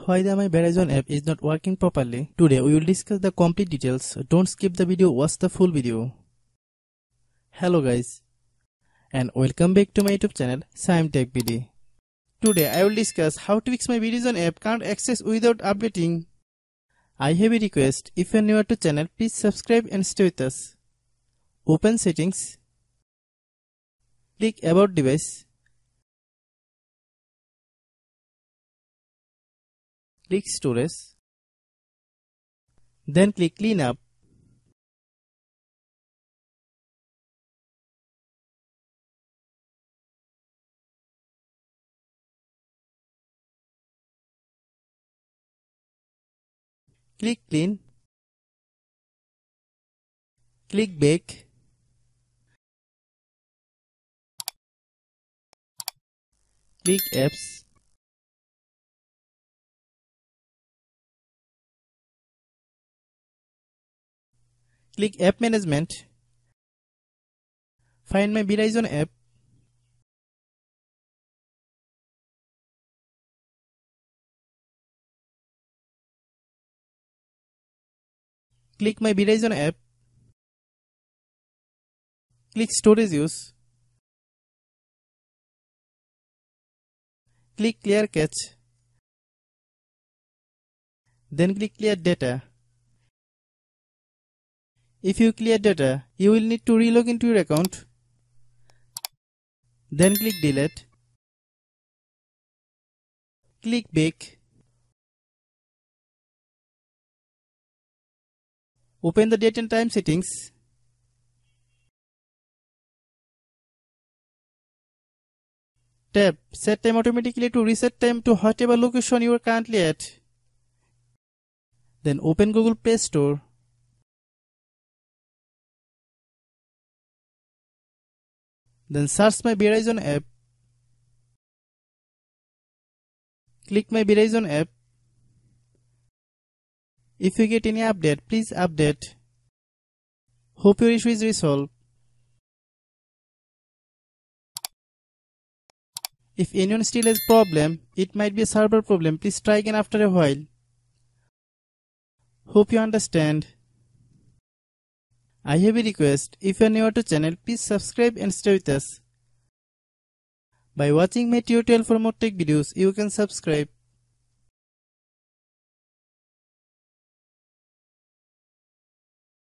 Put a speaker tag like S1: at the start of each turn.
S1: Why my Verizon app is not working properly? Today we will discuss the complete details. Don't skip the video, watch the full video. Hello guys, and welcome back to my YouTube channel Shaem Tech BD. Today I will discuss how to fix my Verizon app can't access without updating. I have a request. If you are new to channel, please subscribe and stay with us. Open settings. Click about device. Click storage. Then click clean up. Click clean. Click back. Click apps. Click app management. Find my Verizon app. Click my Verizon app. Click storage use. Click clear cache. Then click clear data. If you clear data, you will need to relog into your account. Then click delete. Click back. Open the date and time settings. Tap set time automatically to reset time to whatever location you are currently at. Then open Google Play Store. Then search my Verizon app. Click my Verizon app. If you get any update, please update. Hope your issue is resolved. If anyone still has problem, it might be a server problem. Please try again after a while. Hope you understand. I have a request. If you are new to channel, please subscribe and stay with us. By watching my tutorial for more tech videos, you can subscribe.